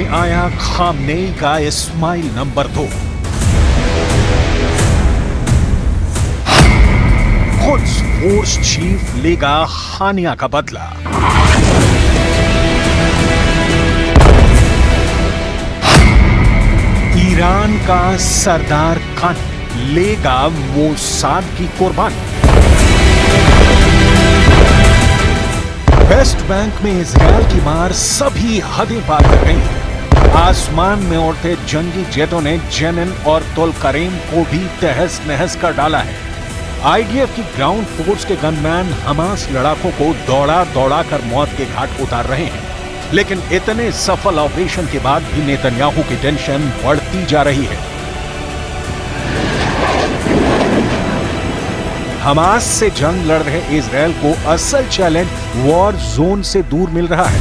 में आया खामनेई का Ismail number 2। Quds force chief लेगा हानिया का बदला। ईरान का सरदार कानी लेगा मोसाद की कुर्बानी। वेस्ट बैंक में इजरायल की मार सभी हदें पार कर गई। आसमान में उड़ते जंगी जेटों ने जेनिन और तुल करीम को भी तहस नहस कर डाला है। आईडीएफ की ग्राउंड फोर्स के गनमैन हमास लड़ाकों को दौड़ा दौड़ा कर मौत के घाट उतार रहे हैं, लेकिन इतने सफल ऑपरेशन के बाद भी नेतन्याहू की टेंशन बढ़ती जा रही है। हमास से जंग लड़ रहे इजरायल को असल चैलेंज वॉर जोन से दूर मिल रहा है।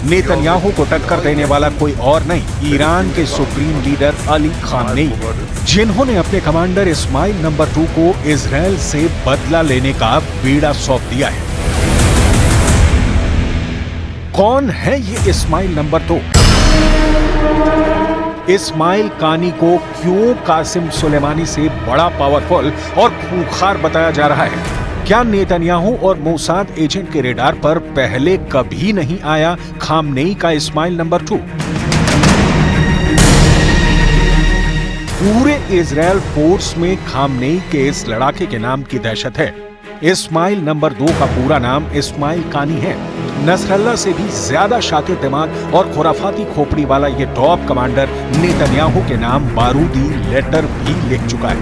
नेतन्याहू को टक्कर देने वाला कोई और नहीं, ईरान के सुप्रीम लीडर अली खामनेई, जिन्होंने अपने कमांडर इस्माइल नंबर 2 को इजरायल से बदला लेने का बीड़ा सौंप दिया है। कौन है ये इस्माइल नंबर 2? इस्माइल कानी को क्यों कासिम सुलेमानी से बड़ा पावरफुल और खूंखार बताया जा रहा है? क्या नेतन्याहू और मोसाद एजेंट के रेडार पर पहले कभी नहीं आया खामनेई का इस्माइल नंबर 2? पूरे इजरायल फोर्स में खामनेई के इस लड़ाके के नाम की दहशत है। इस्माइल नंबर 2 का पूरा नाम इस्माइल कानी है। नसरल्ला से भी ज्यादा शातिर दिमाग और खुराफाती खोपड़ी वाला ये टॉप कमांडर नेतन्याहू के नाम बारूदी लेटर भी लिख चुका है।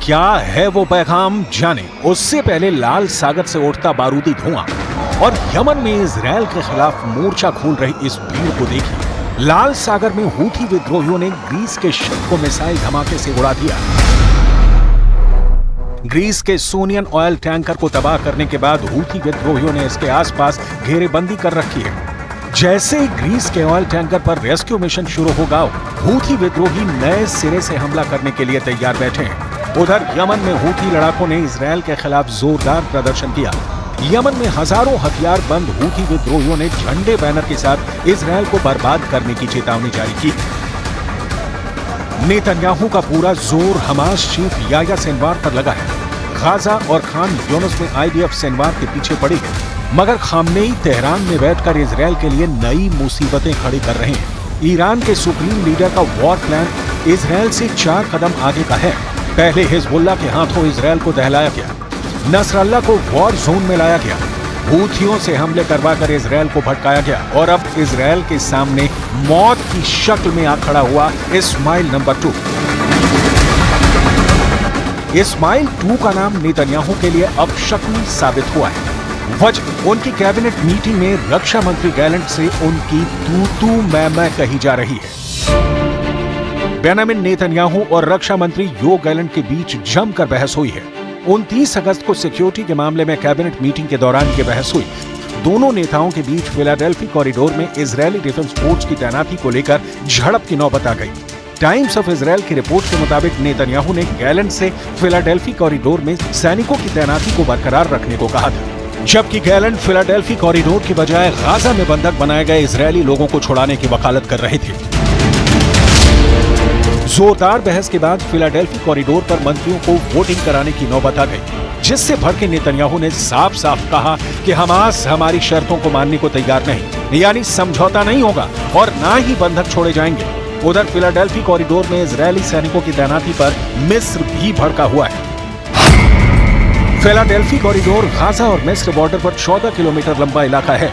क्या है वो पैगाम जाने उससे पहले लाल सागर से उठता बारूदी धुआं और यमन में इजरायल के खिलाफ मोर्चा खोल रही इस भीड़ को देखिए। लाल सागर में हूथी विद्रोहियों ने ग्रीस के शिप को मिसाइल धमाके से उड़ा दिया। ग्रीस के सोनियन ऑयल टैंकर को तबाह करने के बाद हूथी विद्रोहियों ने इसके आसपास घेरेबंदी कर रखी है। जैसे ही ग्रीस के ऑयल टैंकर पर रेस्क्यू मिशन शुरू होगा, हूथी विद्रोही नए सिरे से हमला करने के लिए तैयार बैठे हैं। उधर यमन में हूथी लड़ाकों ने इजरायल के खिलाफ जोरदार प्रदर्शन किया। यमन में हजारों हथियार बंद हूथी विद्रोहियों ने झंडे बैनर के साथ इजरायल को बर्बाद करने की चेतावनी जारी की। नेतन्याहू का पूरा जोर हमास चीफ याह्या सिनवार पर लगा है। गाजा और खान यूनिस में आईडीएफ सिनवार के पीछे पड़ी है, मगर खामनेई तेहरान में बैठकर इजरायल के लिए नई मुसीबतें खड़ी कर रहे हैं। ईरान के सुप्रीम लीडर का वॉर प्लान इजरायल से 4 कदम आगे का है। पहले हिजबुल्लाह के हाथों इजरायल को दहलाया गया, नसरल्ला को वॉर जोन में लाया गया, हूथियों से हमले करवाकर इजरायल को भटकाया गया और अब इजरायल के सामने मौत की शक्ल में आ खड़ा हुआ इस्माइल नंबर 2। इस्माइल 2 का नाम नेतन्याहू के लिए अब शक्ली साबित हुआ है। वजह उनकी कैबिनेट मीटिंग में रक्षा मंत्री गैलेंट से उनकी तू मैं कही जा रही है। बेंजामिन नेतन्याहू और रक्षा मंत्री योव गैलेंट के बीच जमकर बहस हुई है। 29 अगस्त को सिक्योरिटी के मामले में कैबिनेट मीटिंग के दौरान ये बहस हुई। दोनों नेताओं के बीच फिलाडेल्फी कॉरिडोर में इजरायली डिफेंस फोर्स की तैनाती को लेकर झड़प की नौबत आ गई। टाइम्स ऑफ इजरायल की रिपोर्ट के मुताबिक नेतन्याहू ने गैलेंट से फिलाडेल्फी कॉरिडोर में सैनिकों की तैनाती को बरकरार रखने को कहा था, जबकि गैलेंट फिलाडेल्फी कॉरिडोर की बजाय गाजा में बंधक बनाए गए इजरायली लोगों को छुड़ाने की वकालत कर रहे थे। जोरदार बहस के बाद फिलाडेल्फी कॉरिडोर पर मंत्रियों को वोटिंग कराने की नौबत आ गई, जिससे भड़के नेतन्याहू ने साफ साफ कहा कि हमास हमारी शर्तों को मानने को तैयार नहीं, यानी समझौता नहीं होगा और ना ही बंधक छोड़े जाएंगे। उधर फिलाडेल्फी कॉरिडोर में इजरायली सैनिकों की तैनाती पर मिस्र भी भड़का हुआ है। फिलाडेल्फी कॉरिडोर गाजा और मिस्र बॉर्डर पर 14 किलोमीटर लंबा इलाका है।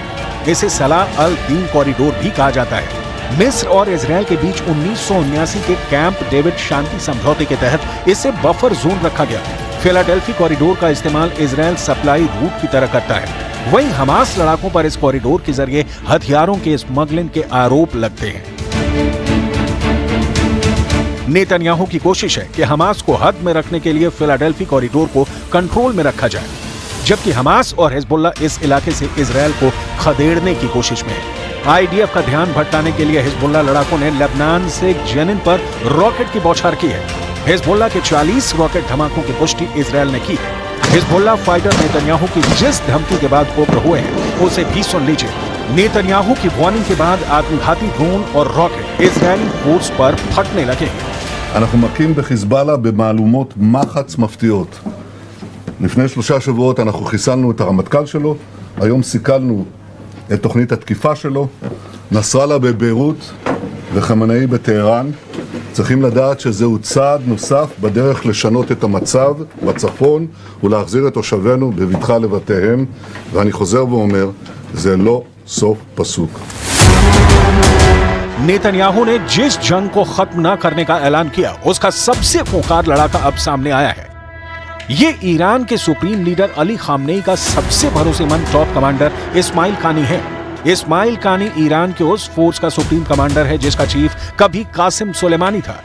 इसे सलाह अल दीन कॉरिडोर भी कहा जाता है। मिस्र और इजरायल के बीच 1979 के कैंप डेविड शांति समझौते के तहत इसे बफर जोन रखा गया। फिलाडेल्फी कॉरिडोर का इस्तेमाल इजरायल सप्लाई रूट की तरह करता है। वहीं हमास लड़ाकों पर इस कॉरिडोर के जरिए हथियारों के स्मगलिंग के आरोप लगते हैं। नेतन्याहू की कोशिश है कि हमास को हद में रखने के लिए फिलाडेल्फी कॉरिडोर को कंट्रोल में रखा जाए। जबकि हमास और हिजबुल्ला इस इलाके से इजरायल को खदेड़ने की कोशिश में है। आईडीएफ का ध्यान भटकाने के लिए हिजबुल्ला लड़ाकों ने लेबनान से जेनिन पर रॉकेट की बौछार की है। हिजबुल्ला के 40 रॉकेट धमाकों की पुष्टि इजरायल ने की है। हिजबुल्ला फाइटर नेतन्याहू की जिस धमकी के बाद उग्र हुए हैं उसे भी सुन लीजिए। नेतन्याहू की वार्निंग के बाद आत्मघाती ड्रोन और रॉकेट इजरायली फोर्स पर फटने लगे हैं। אנחנו מכים בחיזבאללה במהלומות מחץ מפתיעות. לפני 3 שבועות אנחנו חיסלנו את הרמטכ"ל שלו, היום סיכלנו את תוכנית התקיפה שלו, נסראללה בביירות וחמינאי בטהרן. צריכים לדעת שזהו צעד נוסף בדרך לשנות את המצב בצפון ולהחזיר את תושבינו בבטחה לבתיהם, ואני חוזר ואומר, זה לא סוף פסוק. नेतन्याहू ने जिस जंग को खत्म न करने का ऐलान किया उसका सबसे खूंखार लड़ाका अब सामने आया है। ये ईरान के सुप्रीम लीडर अली खामनेई का सबसे भरोसेमंद टॉप कमांडर इस्माइल कानी है। इस्माइल कानी ईरान के उस फोर्स का सुप्रीम कमांडर है जिसका चीफ कभी कासिम सुलेमानी था।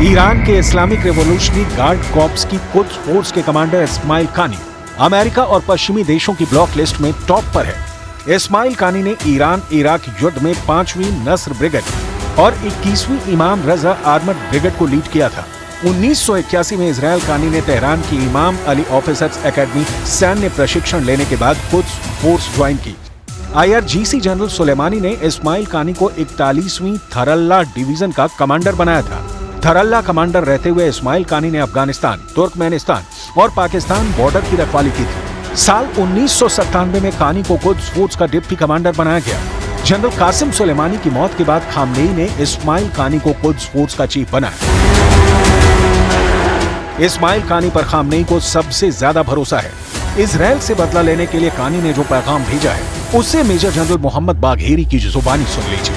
ईरान के इस्लामिक रेवोल्यूशनरी गार्ड कॉर्प्स की कुछ फोर्स के कमांडर इस्माइल कानी अमेरिका और पश्चिमी देशों की ब्लॉक लिस्ट में टॉप पर है। इस्माइल कानी ने ईरान इराक युद्ध में 5वीं नस्र ब्रिगेड और 21वीं इमाम रजा आर्मर्ड ब्रिगेड को लीड किया था। 1981 में इजरायल कानी ने तेहरान की इमाम अली ऑफिसर्स एकेडमी सैन्य प्रशिक्षण लेने के बाद कुछ फोर्स ज्वाइन की। IRGC जनरल सुलेमानी ने इस्माइल कानी को 41वीं थरल्ला डिवीजन का कमांडर बनाया था। थरल्ला कमांडर रहते हुए इस्माइल कानी ने अफगानिस्तान, तुर्कमेनिस्तान और पाकिस्तान बॉर्डर की रखवाली की थी। साल 1997 में कानी को कुछ फोर्स का डिप्टी कमांडर बनाया गया। जनरल कासिम सुलेमानी की मौत के बाद खामनेई ने इस्माइल कानी को कुछ फोर्स का चीफ बनाया। इस्माइल कानी पर खामनेई को सबसे ज्यादा भरोसा है। इजरायल से बदला लेने के लिए कानी ने जो पैगाम भेजा है उससे मेजर जनरल मोहम्मद बाघेरी की जुबानी सुन लीजिए।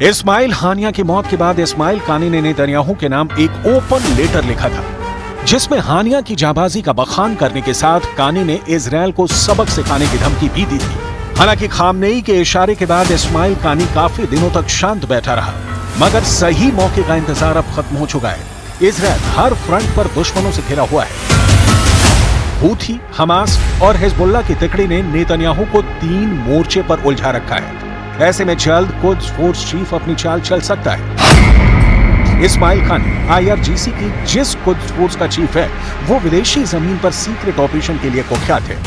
इस्माइल हानिया की मौत के बाद इस्माइल कानी ने नेतन्याहू के नाम एक ओपन लेटर लिखा था जिसमें हानिया की जाबाजी का बखान करने के साथ कानी ने इजरायल को सबक सिखाने की धमकी भी दी थी। हालांकि खामनेई के इशारे के बाद इस्माइल कानी काफी दिनों तक शांत बैठा रहा, मगर सही मौके का इंतजार अब खत्म हो चुका है। इजरायल हर फ्रंट पर दुश्मनों से घिरा हुआ है। हूथी, हमास और हिजबुल्ला की तिकड़ी ने नेतन्याहू को 3 मोर्चे पर उलझा रखा है। ऐसे में जल्द कुछ फोर्स चीफ अपनी चाल चल सकता है। इस्माइल कानी IRGC की जिस कुछ फोर्स का चीफ है वो विदेशी जमीन पर सीक्रेट ऑपरेशन के लिए कुख्यात है।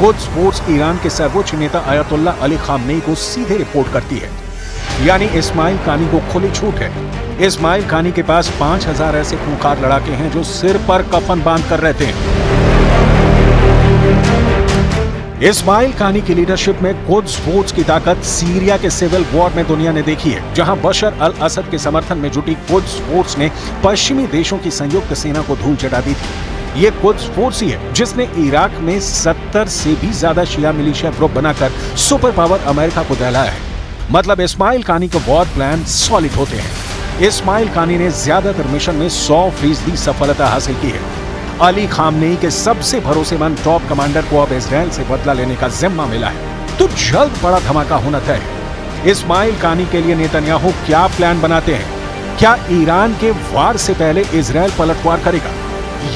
कुछ फोर्स ईरान के सर्वोच्च नेता अयतुल्ला अली खामनेई को सीधे रिपोर्ट करती है, यानी इस्माइल कानी को खुली छूट है। इस्माइल कानी के पास 5000 ऐसे खूंखार लड़ाके हैं जो सिर पर कफन बांध कर रहते हैं। इस्माइल कानी की लीडरशिप में कुद्स फोर्स की ताकत सीरिया के सिविल वॉर में दुनिया ने देखी है, जहां बशर अल असद के समर्थन में जुटी कुद्स फोर्स ने पश्चिमी देशों की संयुक्त सेना को धूल चटा दी थी। ये कुद्स फोर्स ही है जिसने इराक में 70 से भी ज्यादा शिया मिलिशिया ग्रुप बनाकर सुपर पावर अमेरिका को दहलाया है। मतलब इस्माइल कानी के वॉर प्लान सॉलिड होते हैं। इस्माइल कानी ने ज्यादातर मिशन में 100% सफलता हासिल की है। अली खामनेई के सबसे भरोसेमंद टॉप कमांडर को अब इजरायल से बदला लेने का जिम्मा मिला है, तो जल्द बड़ा धमाका होना तय है। इस्माइल कानी के लिए नेतन्याहू क्या प्लान बनाते हैं? क्या ईरान के वार से पहले इजरायल पलटवार करेगा?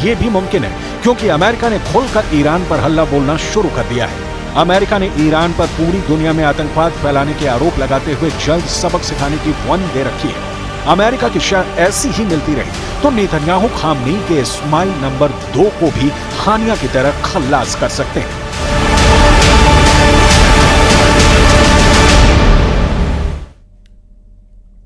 ये भी मुमकिन है क्योंकि अमेरिका ने खुलकर ईरान पर हल्ला बोलना शुरू कर दिया है। अमेरिका ने ईरान पर पूरी दुनिया में आतंकवाद फैलाने के आरोप लगाते हुए जल्द सबक सिखाने की वार्निंग दे रखी है। अमेरिका की शायद ऐसी ही मिलती रही तो नेतन्याहू खामनेई के इस्माइल नंबर 2 को भी हानिया की तरह खल्लास कर सकते हैं।